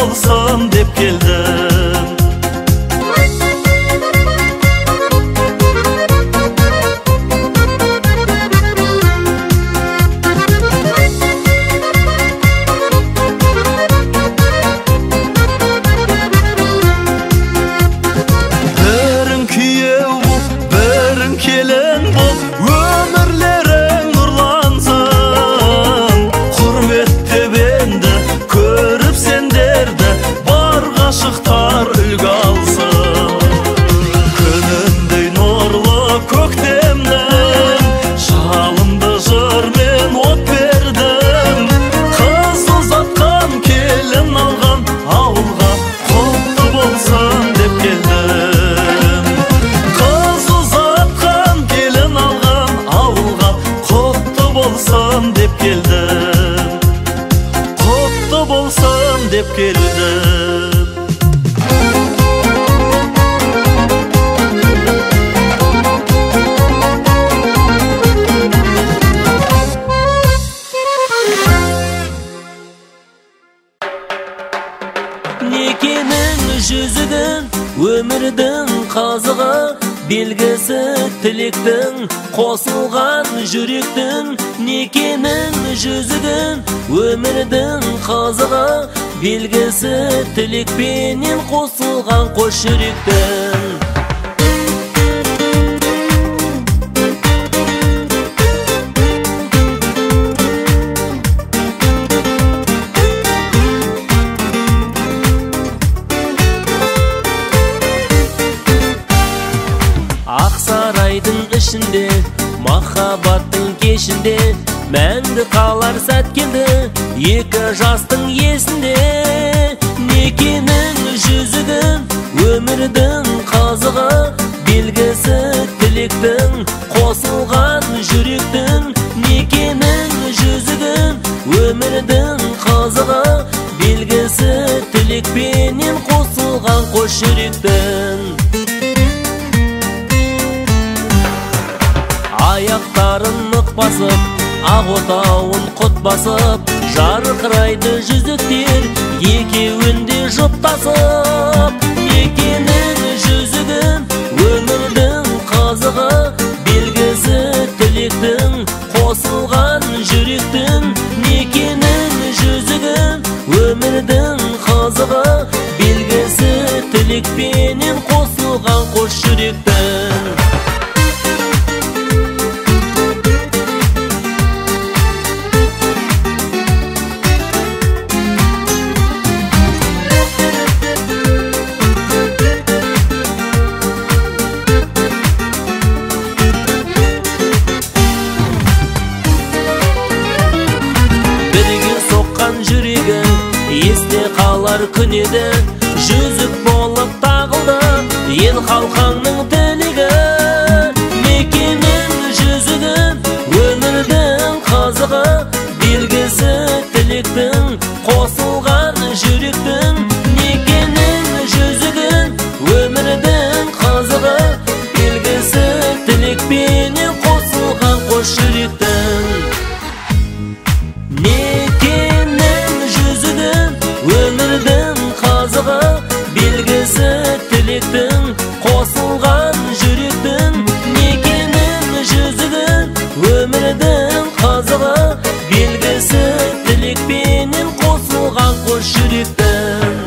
болсын деп келдім. Бірің күйеу бол, бірің келін бол, өмірлерің нұрлансын. Құрмет енді көріп сендерді, бар ғашықтар үлгі алсын. Күнімдей нұрлы көктемнің жалынды жырмен от бердім. Қыз ұзатқан келін алған ауылға құтты болсын деп келдім. Қыз ұзатқан келін алған ауылға құтты болсын деп келдім. Құтты болсын деп келдім. Некенің жүзігін, өмірдің қазығы, белгісі тілектің, қосылған жүректің. Некенің жүзігін, өмірдің қазығы, белгісі тілекпенен қосылған қос жүректің. Ақсарайдың ішінде, махаббаттың кешінде, мәңгі қалар сәт келді, екі жастың есінде. Некенің жүзігін, өмірдің қазығы, белгісі тілектің, қосылған жүректің. Некенің жүзігін, өмірдің қазығы, белгісі тілекпенен қосылған қос жүректің. Аяқтарын нық басып, ақ отауын құт басып, жарқырайды жүзіктер, екеуінде жұптасып. Некенің жүзігін, өмірдің қазығы, белгісі тілектің, қосылған жүректің. Некенің жүзігін, өмірдің қазығы, белгісі тілекпенен қосылған қос жүректің. Есте қалар күн еді, жүзік болып тағылды, ел халқыңның тілегі. Некенің жүзігін, өмірдің қазығы, белгісі тілектің, қосылған жүректің. Некенің жүзігін, өмірдің қазығы, белгісі тілекпенен қосылған қос жүректің. Өмірдің қазығы, белгісі тілектің, қосылған жүректің. Некенің жүзігін, өмірдің қазығы, белгісі тілекпенен қосылған қос жүректің.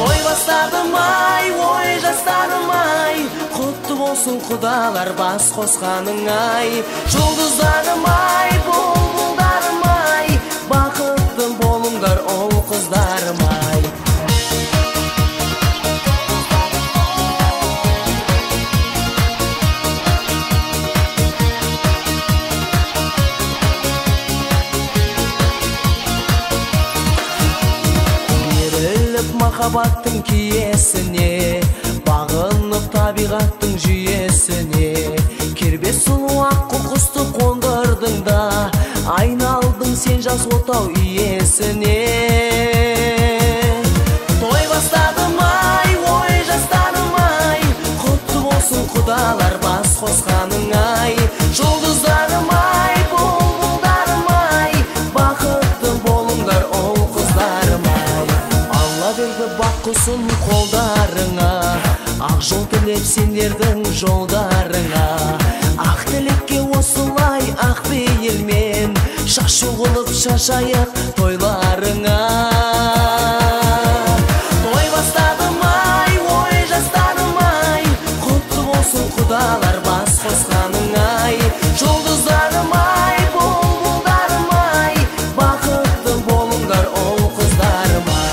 Ой жастарым-ай, құтты болсын құдалар бас қосқаның-ай. Жұлдыздарым-ай, бұлбұлдарым-ай, бақытты болыңдар ол қыздарым-ай. Махаббаттың киесіне, бағынып табиғаттың жүйесіне, кербез сұлу аққу құсты қондырдың да, айналдың сен жас отау ие тоскусын қолдарыңа, ақ жол тілеп сендердің жолдарыңа. Ақ тілекке осылай ақ бейілмен шашу қылып шашайық тойларыңа. Той бастадым ай, ой жастарым ай, құтты болсын құдалар бас қосқаның ай. Жұлдыздарым ай, бұлбұлдарым ай, бақытты болыңдар ол қыздарым ай.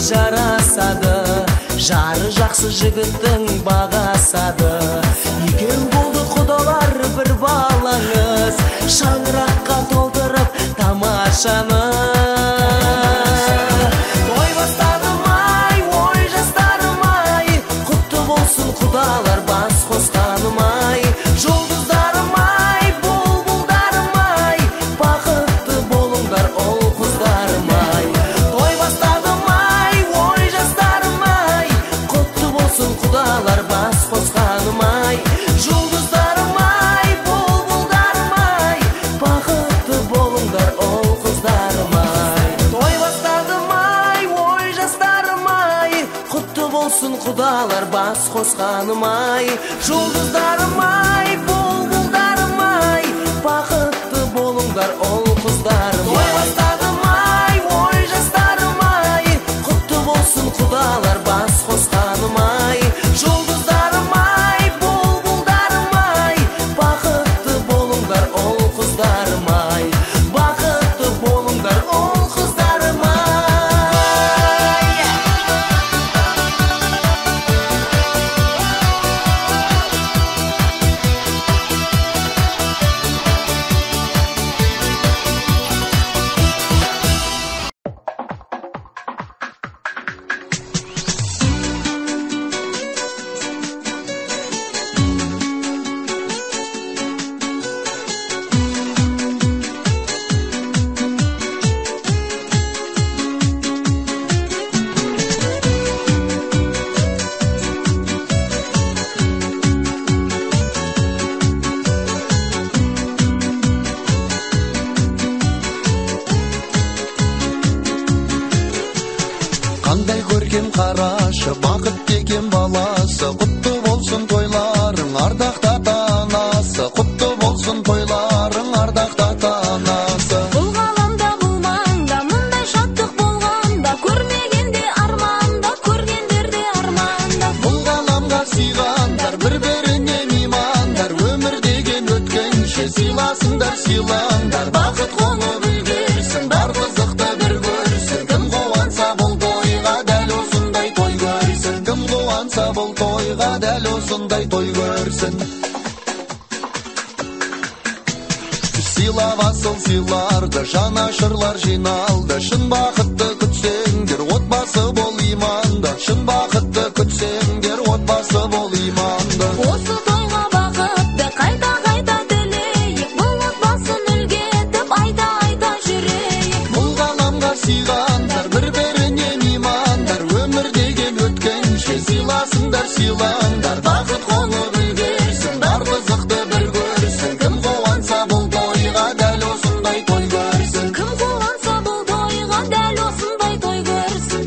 Жарасады, жары жақсы жігіттің бағасады. Екеу болды құдалар бір балаңыз, шаңыраққа толтырып тамашаны. Той бастадым ай, ой жастарым ай, құтты болсын құдалар бас қосқаным ай. Жұлдыздарым ай, бұлбұлдарым ай, бақытты болыңдар ол қыздарым ай. Құдалар бас қосқаным ай, жұлдыздарым ай, бұлбұлдарым ай, бақытты болыңдар ол қыздарым ай. Той бастадым ай, ой жастарым ай, құтты болсын құдалар бас қосқаным ай. Жұлдыздарым ай, бұлбұлдарым ай, бақытты болыңдар ол қыздарым ай. Той бастадым ай, ой жастарым ай, құтты болсын құдалар бас қосқаным ай. Жұлдыздарым ай, бұлбұлдарым ай, бақытты болыңдар ол қыздарым ай. Бақытты болыңдар ол қыздарым ай. Қандай көркем қарашы, бақыт деген баласы, құтты болсын тойларың, ардақты ата-анасы, құтты болсын тойларың, ардақты ата-анасы. Бұл ғаламда бұл маңда мұндай шаттық болғанда, көрмегенде арманда, көргендерде арманда. Бұл ғаламға сыйғандар, бір-біріне меймандар, өмір деген өткенше сыйласыңдар, сыйлаңдар. Бақыт қонып үлгерсін, бар қызықты бір көрсін, кім қуанса бұл тойға дәл осындай той көрсін. Кім қуанса бұл тойға дәл осындай той көрсін. Сыйлап асыл сыйларды, жанашырлар жиналды, шын бақытты күтсеңдер, отбасы бол иманды. Шын бақытты күтсеңдер, отбасы бол иманды. Осы тойға бақытты қайта-қайта тілейік, бұл отбасын үлгі етіп айта-айта жүрейік. Бұл ғаламға сыйғандар, бір-біріне меймандар, өмір деген өткенше сыйласыңдар, сыйлаңдар. Бақыт қонып үлгерсін, бар қызықты бір көрсін, кім қуанса бұл тойға дәл осындай той көрсін. Кім қуанса бұл тойға дәл осындай той көрсін.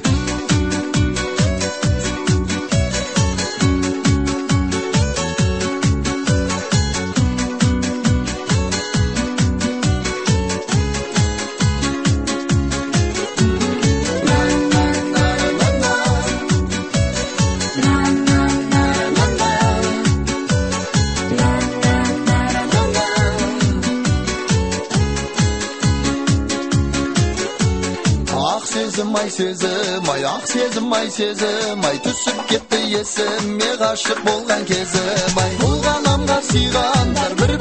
сезім ай сезім ай ақ сезім ай сезім ай түсіп кетті есіме ғашық болған кезім ай бұл ғаламға сыйғандар бір